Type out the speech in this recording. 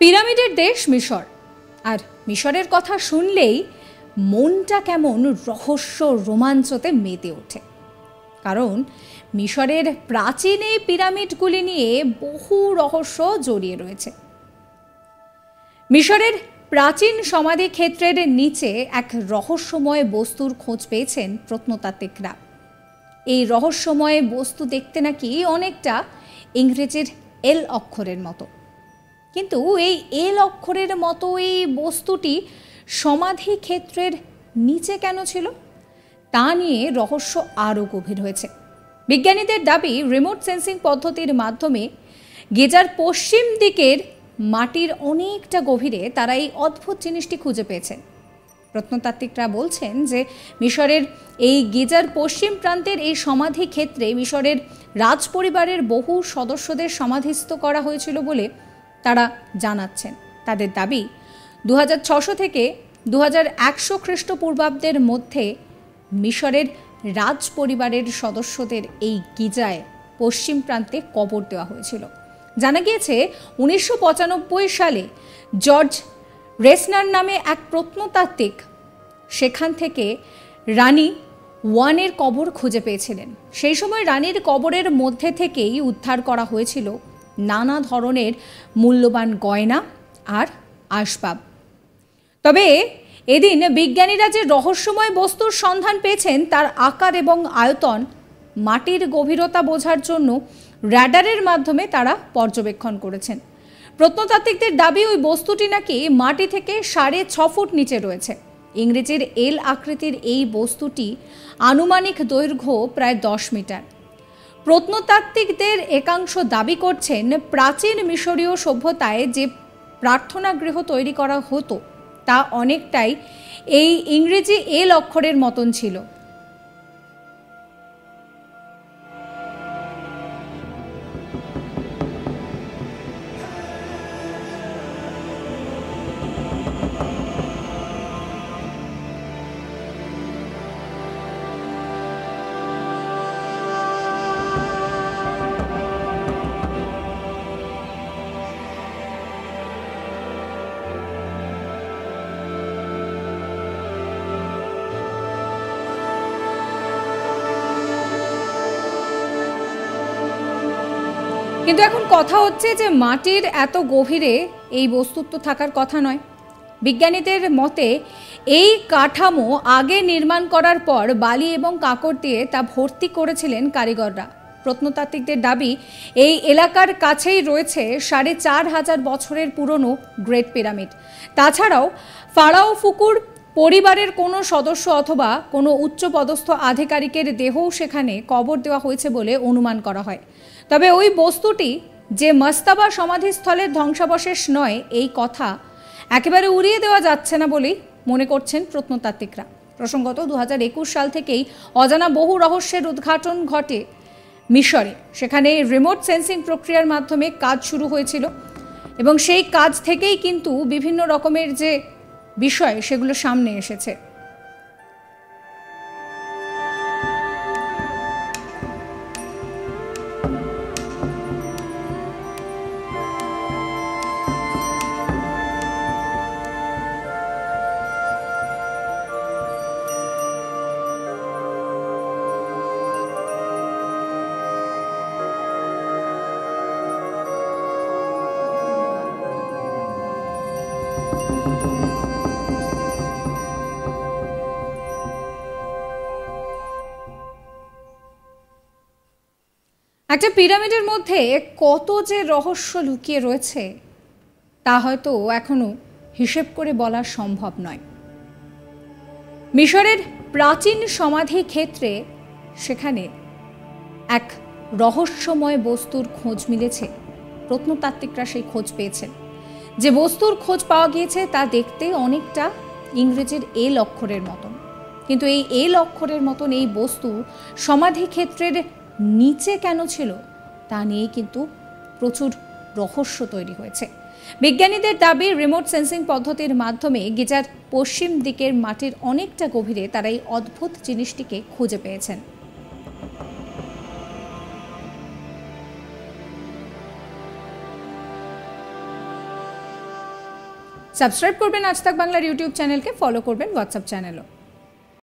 পিরামিডের দেশ মিশর, আর মিশরের কথা শুনলেই মনটা কেমন রহস্য রোমাঞ্চতে মেতে ওঠে। কারণ মিশরের প্রাচীন এই পিরামিডগুলি নিয়ে বহু রহস্য জড়িয়ে রয়েছে। মিশরের প্রাচীন সমাধি ক্ষেত্রের নিচে এক রহস্যময় বস্তুর খোঁজ পেয়েছেন প্রত্নতাত্ত্বিকরা। এই রহস্যময় বস্তু দেখতে নাকি অনেকটা ইংরেজির এল অক্ষরের মতো, কিন্তু এই এল অক্ষরের মতো এই বস্তুটি সমাধি ক্ষেত্রের নিচে কেন ছিল তা নিয়ে রহস্য আরও গভীর হয়েছে। বিজ্ঞানীদের দাবি, রিমোট সেন্সিং পদ্ধতির মাধ্যমে গিজার পশ্চিম দিকের মাটির অনেকটা গভীরে তারা এই অদ্ভুত জিনিসটি খুঁজে পেয়েছেন। প্রত্নতাত্ত্বিকরা বলছেন যে মিশরের এই গিজার পশ্চিম প্রান্তের এই সমাধি ক্ষেত্রে মিশরের রাজ পরিবারের বহু সদস্যদের সমাধিস্থ করা হয়েছিল বলে তারা জানাচ্ছেন। তাদের দাবি, 2600 থেকে 2100 খ্রিস্টপূর্বাব্দের মধ্যে মিশরের রাজ পরিবারের সদস্যদের এই গিজায় পশ্চিম প্রান্তে কবর দেওয়া হয়েছিল। জানা গিয়েছে 1995 সালে জর্জ রেসনার নামে এক প্রত্নতাত্ত্বিক সেখান থেকে রানী ওয়ানের কবর খুঁজে পেয়েছিলেন। সেই সময় রানীর কবরের মধ্যে থেকেই উদ্ধার করা হয়েছিল নানা ধরনের মূল্যবান গয়না আর আসবাব। তবে এদিন বিজ্ঞানীরা যে রহস্যময় বস্তুর সন্ধান পেয়েছেন তার আকার এবং আয়তন মাটির গভীরতা বোঝার জন্য র্যাডারের মাধ্যমে তারা পর্যবেক্ষণ করেছেন। প্রত্নতাত্ত্বিকদের দাবি, ওই বস্তুটি নাকি মাটি থেকে 6.5 ফুট নিচে রয়েছে। ইংরেজির এল আকৃতির এই বস্তুটি আনুমানিক দৈর্ঘ্য প্রায় 10 মিটার। প্রত্নতাত্ত্বিকদের একাংশ দাবি করছেন, প্রাচীন মিশরীয় সভ্যতায় যে প্রার্থনা গৃহ তৈরি করা হতো তা অনেকটাই এই ইংরেজি এল অক্ষরের মতন ছিল। কিন্তু এখন কথা হচ্ছে যে মাটির এত গভীরে এই বস্তুত্ব থাকার কথা নয়। বিজ্ঞানীদের মতে এই কাঠামো আগে নির্মাণ করার পর বালি এবং কাঁকড় দিয়ে তা ভর্তি করেছিলেন কারিগররা। প্রত্নতাত্ত্বিকদের দাবি, এই এলাকার কাছেই রয়েছে 4500 বছরের পুরনো গ্রেট পিরামিড। তাছাড়াও ফারাও ফুকুর পরিবারের কোনো সদস্য অথবা কোনো উচ্চপদস্থ আধিকারিকের দেহও সেখানে কবর দেওয়া হয়েছে বলে অনুমান করা হয়। তবে ওই বস্তুটি যে মাস্তাবা সমাধিস্থলের ধ্বংসাবশেষ নয়, এই কথা একেবারে উড়িয়ে দেওয়া যাচ্ছে না বলেই মনে করছেন প্রত্নতাত্ত্বিকরা। প্রসঙ্গত 2021 সাল থেকেই অজানা বহু রহস্যের উদ্ঘাটন ঘটে মিশরে। সেখানে রিমোট সেন্সিং প্রক্রিয়ার মাধ্যমে কাজ শুরু হয়েছিল এবং সেই কাজ থেকেই কিন্তু বিভিন্ন রকমের যে বিষয় সেগুলো সামনে এসেছে। একটা পিরামিডের মধ্যে কত যে রহস্য লুকিয়ে রয়েছে তা হয়তো এখনো হিসেব করে বলা সম্ভব নয়। মিশরের প্রাচীন সমাধি ক্ষেত্রে সেখানে এক রহস্যময় বস্তুর খোঁজ মিলেছে। প্রত্নতাত্ত্বিকরা সেই খোঁজ পেয়েছেন। যে বস্তুর খোঁজ পাওয়া গিয়েছে তা দেখতে অনেকটা ইংরেজির এল অক্ষরের মতন, কিন্তু এই এল অক্ষরের মতন এই বস্তু সমাধি ক্ষেত্রের নিচে কেন ছিল তা নিয়ে কিন্তু প্রচুর রহস্য তৈরি হয়েছে। বিজ্ঞানীদের দাবি, রিমোট সেন্সিং পদ্ধতির মাধ্যমে গিজার পশ্চিম দিকের মাটির অনেকটা গভীরে তারা এই অদ্ভুত জিনিসটিকে খুঁজে পেয়েছেন। সাবস্ক্রাইব করবেন আজ তাক বাংলার ইউটিউব চ্যানেলকে, ফলো করবেন হোয়াটসঅ্যাপ চ্যানেলও।